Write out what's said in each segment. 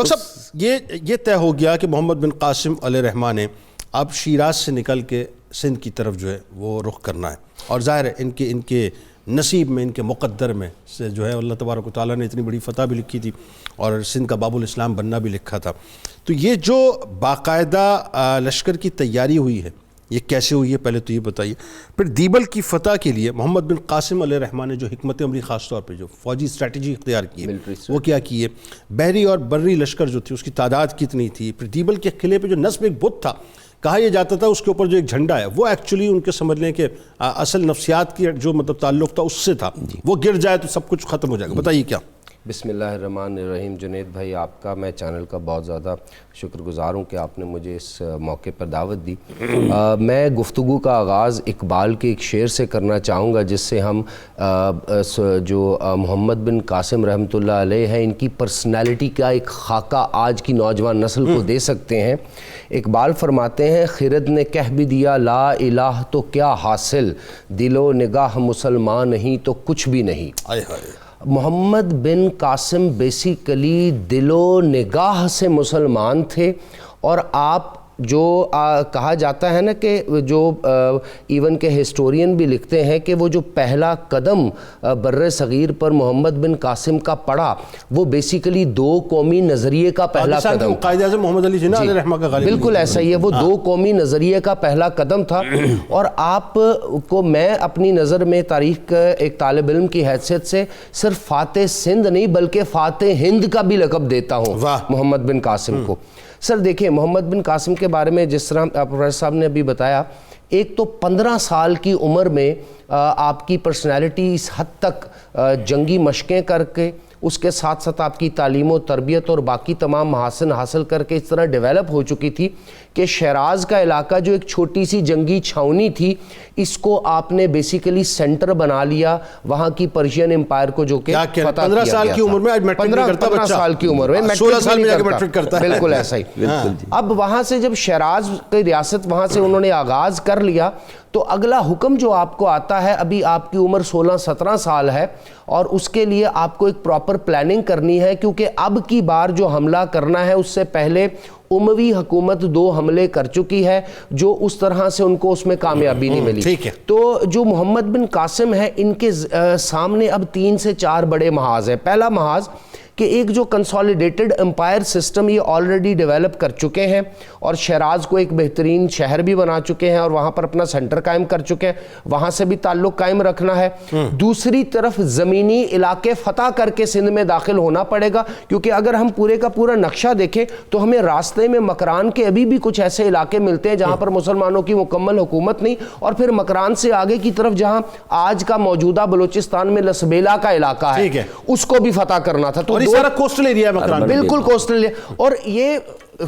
Doctor صاحب یہ طے ہو گیا کہ محمد بن قاسم علیہ الرحمہ نے اب شیراز سے نکل کے سندھ کی طرف جو ہے وہ رخ کرنا ہے، اور ظاہر ہے ان کے نصیب میں، ان کے مقدر میں سے جو ہے اللہ تبارک و تعالیٰ نے اتنی بڑی فتح بھی لکھی تھی اور سندھ کا باب الاسلام بننا بھی لکھا تھا. تو یہ جو باقاعدہ لشکر کی تیاری ہوئی ہے یہ کیسے ہوئی ہے پہلے تو یہ بتائیے. پھر دیبل کی فتح کے لیے محمد بن قاسم علیہ الرحمہ نے جو حکمت عملی خاص طور پہ جو فوجی اسٹریٹجی اختیار کی ہے وہ کیا کی ہے، بحری اور بری لشکر جو تھی اس کی تعداد کتنی تھی. پھر دیبل کے قلعے پہ جو نصب ایک بت تھا، کہا یہ جاتا تھا اس کے اوپر جو ایک جھنڈا ہے وہ ایکچولی ان کے سمجھ لیں کہ اصل نفسیات کی جو مطلب تعلق تھا اس سے تھا، وہ گر جائے تو سب کچھ ختم ہو جائے گا. بتائیے کیا. بسم اللہ الرحمن الرحیم. جنید بھائی آپ کا میں چینل کا بہت زیادہ شکر گزار ہوں کہ آپ نے مجھے اس موقع پر دعوت دی. میں گفتگو کا آغاز اقبال کے ایک شعر سے کرنا چاہوں گا جس سے ہم جو محمد بن قاسم رحمۃ اللہ علیہ ہیں ان کی پرسنالٹی کا ایک خاکہ آج کی نوجوان نسل کو دے سکتے ہیں. اقبال فرماتے ہیں خرد نے کہہ بھی دیا لا الہ تو کیا حاصل، دل و نگاہ مسلمان نہیں تو کچھ بھی نہیں. محمد بن قاسم بیسیکلی دل و نگاہ سے مسلمان تھے، اور آپ جو کہا جاتا ہے نا کہ جو ایون کے ہسٹورین بھی لکھتے ہیں کہ وہ جو پہلا قدم بر صغیر پر محمد بن قاسم کا پڑا وہ بیسیکلی دو قومی نظریے کا پہلا قدم. قائد اعظم محمد علی جناح علیہ الرحمہ کا غالب بالکل ایسا ہی ہے، وہ دو قومی نظریے کا پہلا قدم تھا. اور آپ کو میں اپنی نظر میں تاریخ کا ایک طالب علم کی حیثیت سے صرف فاتح سندھ نہیں بلکہ فاتح ہند کا بھی لقب دیتا ہوں محمد بن قاسم کو. سر دیکھیں محمد بن قاسم کے بارے میں جس طرح پروفیسر صاحب نے ابھی بتایا، ایک تو 15 سال کی عمر میں آپ کی پرسنالٹی اس حد تک جنگی مشقیں کر کے اس کے ساتھ ساتھ آپ کی تعلیم و تربیت اور باقی تمام محاسن حاصل کر کے اس طرح ڈیولپ ہو چکی تھی کہ شیراز کا علاقہ جو ایک چھوٹی سی جنگی چھاونی تھی اس کو آپ نے بیسیکلی سینٹر بنا لیا وہاں کی پرشین امپائر کو جو کہ فتح کیا گیا. 15 سال کی عمر میں آج میٹرک نہیں کرتا بچہ، 15 سال کی عمر میں 16 سال میں جا کے میٹرک کرتا ہے. بالکل ایسا ہی. اب وہاں سے جب شیراز کی ریاست وہاں سے انہوں نے آغاز کر لیا تو اگلا حکم جو آپ کو آتا ہے، ابھی آپ کی عمر 16-17 سال ہے اور اس کے لیے آپ کو ایک پراپر پلاننگ کرنی ہے، کیونکہ اب کی بار جو حملہ کرنا ہے اس سے پہلے اموی حکومت 2 حملے کر چکی ہے جو اس طرح سے ان کو اس میں کامیابی نہیں ملی. تو جو محمد بن قاسم ہے ان کے سامنے اب 3 سے 4 بڑے محاذ ہیں. پہلا محاذ کہ ایک جو کنسالیڈیٹڈ امپائر سسٹم یہ آلریڈی ڈیولپ کر چکے ہیں اور شیراز کو ایک بہترین شہر بھی بنا چکے ہیں اور وہاں پر اپنا سینٹر قائم کر چکے ہیں، وہاں سے بھی تعلق قائم رکھنا ہے. دوسری طرف زمینی علاقے فتح کر کے سندھ میں داخل ہونا پڑے گا، کیونکہ اگر ہم پورے کا پورا نقشہ دیکھیں تو ہمیں راستے میں مکران کے ابھی بھی کچھ ایسے علاقے ملتے ہیں جہاں پر مسلمانوں کی مکمل حکومت نہیں، اور پھر مکران سے آگے کی طرف جہاں آج کا موجودہ بلوچستان میں لسبیلا کا علاقہ ہے اس کو بھی فتح کرنا تھا. تو سارا کوسٹل ایریا ہے مکران، بالکل کوسٹل ایریا، اور یہ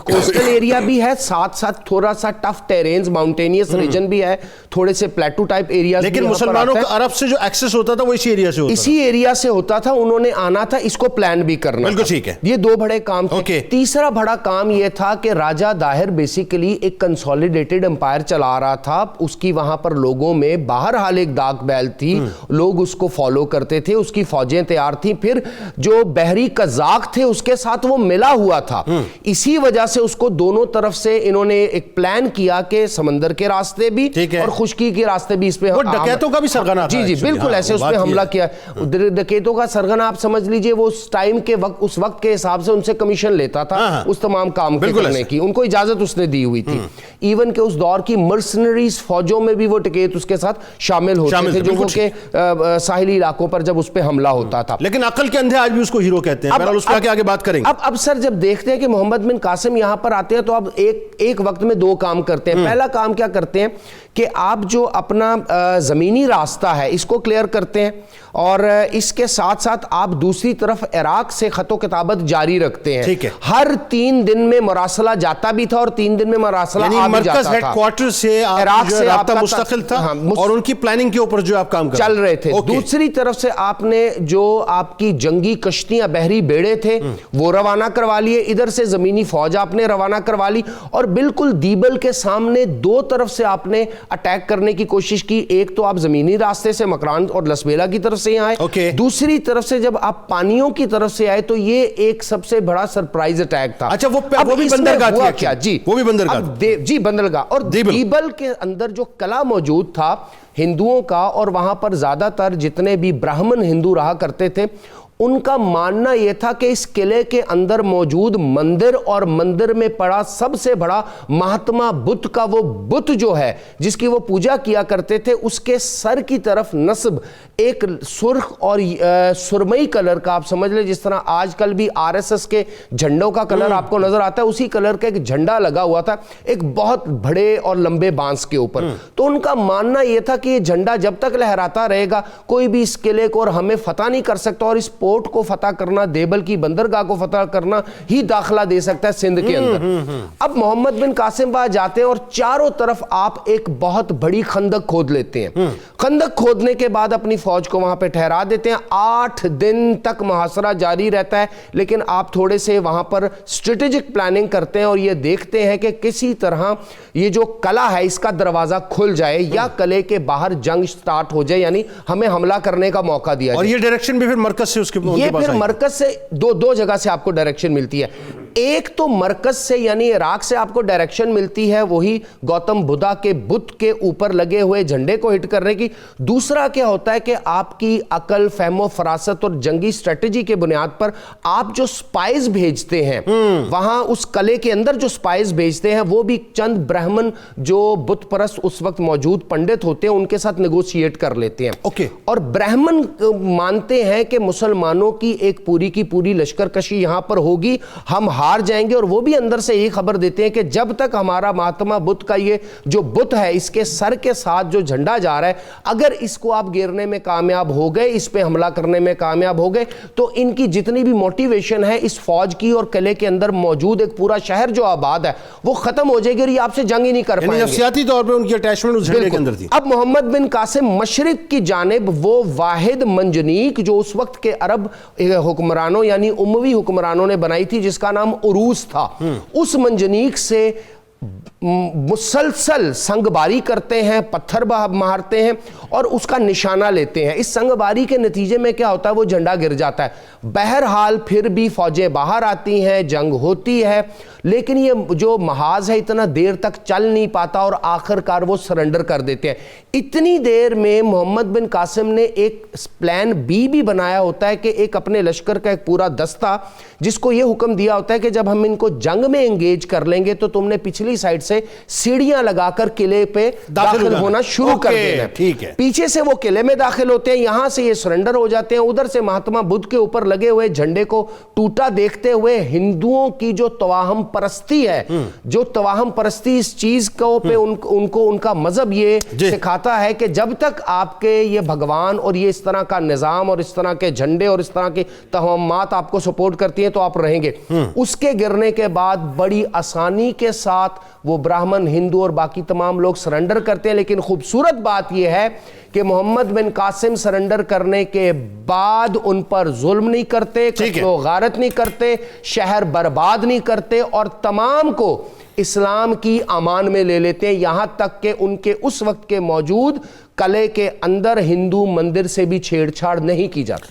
کوسٹل ایریا بھی ہے ساتھ ساتھ تھوڑا سا ٹف ٹیرینز ماؤنٹینیس ریجن بھی ہے، تھوڑے سے پلیٹو ٹائپ ایریاز. لیکن مسلمانوں کا عرب سے جو ایکسس ہوتا تھا وہ اسی ایریا سے ہوتا تھا، اسی ایریا سے ہوتا تھا. انہوں نے آنا تھا، اس کو پلان بھی کرنا. بالکل ٹھیک ہے. یہ 2 بڑے کام تھے. تیسرا بڑا کام یہ تھا کہ راجہ داہر بیسیکلی ایک کنسالیڈیٹڈ امپائر چلا رہا تھا، اس کی وہاں پر لوگوں میں بہرحال ایک ڈاک بیل تھی، لوگ اس کو فالو کرتے تھے، اس کی فوجیں تیار تھیں. پھر جو بحری قزاق تھے اس کے ساتھ وہ ملا ہوا تھا، اسی وجہ سے اس کو دونوں طرف سے انہوں نے ایک پلان کیا کہ سمندر کے راستے بھی اور خشکی کے راستے بھی اس پہ ڈکیتوں کا بھی سرغنہ تھا. جی بالکل ایسے اس پہ حملہ کیا. ڈکیتوں کا سرغنہ آپ سمجھ لیجئے وہ اس ٹائم کے وقت اس وقت کے حساب سے ان سے کمیشن لیتا تھا اس تمام کام کرنے کی، ان کو اجازت اس نے دی ہوئی تھی. ایون کہ اس دور کی مرسنریز فوجوں میں بھی وہ ڈکیت اس کے ساتھ شامل ہوتے تھے جو کہ ساحلی علاقوں پر جب اس پہ حملہ ہوتا تھا. لیکن عقل کے اندھے آج بھی اس کو ہیرو کہتے ہیں. اس پہ آگے بات کریں گے. اب سر جب دیکھتے ہیں کہ محمد بن قاسم یہاں پر آتے ہیں تو اب ایک وقت میں 2 کام کرتے ہیں. پہلا کام کیا کرتے ہیں کہ آپ جو اپنا زمینی راستہ ہے اس کو کلیئر کرتے ہیں، اور اس کے ساتھ ساتھ آپ دوسری طرف عراق سے خط و کتابت جاری رکھتے ہیں. ہر 3 دن میں مراسلہ جاتا بھی تھا اور 3 دن میں مراسلہ آ بھی جاتا تھا. مرکز ہیڈ کوارٹر سے عراق سے رابطہ مستقل تھا اور ان کی پلاننگ کے اوپر جو آپ کام چل رہے تھے. دوسری طرف سے آپ نے جو آپ کی جنگی کشتیاں بحری بیڑے تھے وہ روانہ کروا لیے، ادھر سے زمینی فوج فوج آپ نے روانہ کروا لی اور بالکل دیبل کے سامنے دو طرف سے آپ نے اٹیک کرنے کی کوشش کی. ایک تو آپ زمینی راستے سے مکران اور لسبیلا کی طرف سے آئے, دوسری طرف سے جب آپ پانیوں کی طرف سے آئے تو یہ ایک سب سے بڑا سرپرائز اٹیک تھا. اچھا وہ بھی بندرگاہ تھی کیا؟ جی وہ بھی بندرگاہ جی بندرگاہ. اور دیبل کے اندر جو قلعہ موجود تھا ہندوؤں کا, اور وہاں پر زیادہ تر جتنے بھی براہمن ہندو رہا کرتے تھے, ان کا ماننا یہ تھا کہ اس قلعے کے اندر موجود مندر اور مندر میں پڑا سب سے بڑا مہاتما بدھ کا وہ بت جو ہے جس کی وہ پوجا کیا کرتے تھے, اس کے سر کی طرف نصب ایک سرخ اور سرمئی کلر کا, آپ سمجھ لیں جس طرح آج کل بھی آر ایس ایس کے جھنڈوں کا کلر آپ کو نظر آتا ہے, اسی کلر کا ایک جھنڈا لگا ہوا تھا ایک بہت بڑے اور لمبے بانس کے اوپر. تو ان کا ماننا یہ تھا کہ یہ جھنڈا جب تک لہراتا رہے گا کوئی بھی اس قلعے کو اور ہمیں فتح نہیں کر سکتا, اور اس پورٹ کو فتح کرنا, دیبل کی بندرگاہ کو فتح کرنا ہی داخلہ دے سکتا ہے سندھ کے اندر. اب محمد بن قاسم وہاں جاتے ہیں اور چاروں طرف آپ ایک بہت بڑی خندق کھود لیتے ہیں. خندق کھودنے کے بعد اپنی فوج کو وہاں پہ ٹھہرا دیتے ہیں. 8 دن تک محاصرہ جاری رہتا ہے, لیکن آپ تھوڑے سے وہاں پر اسٹریٹجک پلاننگ کرتے ہیں اور یہ دیکھتے ہیں کہ کسی طرح یہ جو قلعہ ہے اس کا دروازہ کھل جائے یا قلعے کے باہر جنگ سٹارٹ ہو جائے, یعنی ہمیں حملہ کرنے کا موقع دیا جائے. اور یہ ڈائریکشن بھی پھر مرکز سے اس کے یہ پھر مرکز سے دو جگہ سے آپ کو ڈائریکشن ملتی ہے. ایک تو مرکز سے یعنی عراق سے آپ کو ڈائریکشن ملتی ہے وہی گوتم بدھا کے بت کے اوپر لگے ہوئے جھنڈے کو ہٹ کرنے کی. دوسرا کیا ہوتا ہے کہ آپ کی عقل, فہم و فراست اور جنگی اسٹریٹجی کے بنیاد پر آپ جو سپائز بھیجتے ہیں وہاں اس قلعے کے اندر جو سپائز بھیجتے ہیں وہ بھی چند برہمن جو بت پرست اس وقت موجود پنڈت ہوتے ہیں ان کے ساتھ نیگوشیٹ کر لیتے ہیں. اور برہمن مانتے ہیں کہ مسلمانوں کی ایک پوری کی پوری لشکر کشی یہاں پر ہوگی, ہم ہار جائیں گے, اور وہ بھی اندر سے یہ خبر دیتے ہیں کہ جب تک ہمارا مہاتما بدھ کا یہ جو بت ہے اس کے سر کے ساتھ جو جھنڈا جا رہا ہے اگر اس کو آپ گیرنے میں کامیاب ہو گئے, اس پہ حملہ کرنے میں کامیاب ہو گئے تو ان کی جتنی بھی موٹیویشن ہے اس فوج کی اور قلعے کے اندر موجود ایک پورا شہر جو آباد ہے وہ ختم ہو جائے گی اور یہ آپ سے جنگ ہی نہیں کر پائیں گے. نفسیاتی طور پہ ان کی اٹیچمنٹ اس جھنڈے کے اندر تھی. اب محمد بن قاسم مشرق کی جانب وہ واحد منجنیق جو اس وقت کے عرب حکمرانوں یعنی اموی حکمرانوں نے بنائی تھی جس کا نام عروس تھا, اس منجنیق سے مسلسل سنگ باری کرتے ہیں, پتھر مارتے ہیں اور اس کا نشانہ لیتے ہیں. اس سنگ باری کے نتیجے میں کیا ہوتا ہے وہ جھنڈا گر جاتا ہے. بہرحال پھر بھی فوجیں باہر آتی ہیں, جنگ ہوتی ہے, لیکن یہ جو محاذ ہے اتنا دیر تک چل نہیں پاتا اور آخر کار وہ سرنڈر کر دیتے ہیں. اتنی دیر میں محمد بن قاسم نے ایک پلان بی بھی بنایا ہوتا ہے کہ ایک اپنے لشکر کا ایک پورا دستہ جس کو یہ حکم دیا ہوتا ہے کہ جب ہم ان کو جنگ میں انگیج کر لیں گے تو تم نے پچھلی سائڈ سے سیڑھیاں لگا کر قلعے پہ داخل ہونا شروع کر دینا. پیچھے سے وہ قلعے میں داخل ہوتے ہیں, یہاں سے یہ سرنڈر ہو جاتے ہیں. ادھر سے مہاتما بدھ کے اوپر لگے ہوئے جھنڈے کو ٹوٹا دیکھتے ہوئے ہندوؤں کی جو توہم پرستی ہے, جو توہم پرستی اس چیز کو پہ ان کا مذہب یہ سکھاتا ہے کہ جب تک آپ کے یہ بھگوان اور یہ اس طرح کا نظام اور اس طرح کے جھنڈے اور اس طرح کے توہمات آپ کو سپورٹ کرتی ہیں تو آپ رہیں گے. اس کے گرنے کے بعد بڑی آسانی کے ساتھ وہ براہمن, ہندو اور باقی تمام لوگ سرنڈر کرتے ہیں. لیکن خوبصورت بات یہ ہے کہ محمد بن قاسم سرنڈر کرنے کے بعد ان پر ظلم نہیں کرتے, قتل و غارت نہیں کرتے, شہر برباد نہیں کرتے اور تمام کو اسلام کی امان میں لے لیتے ہیں, یہاں تک کہ ان کے اس وقت کے موجود قلعے کے اندر ہندو مندر سے بھی چھیڑ چھاڑ نہیں کی جاتی.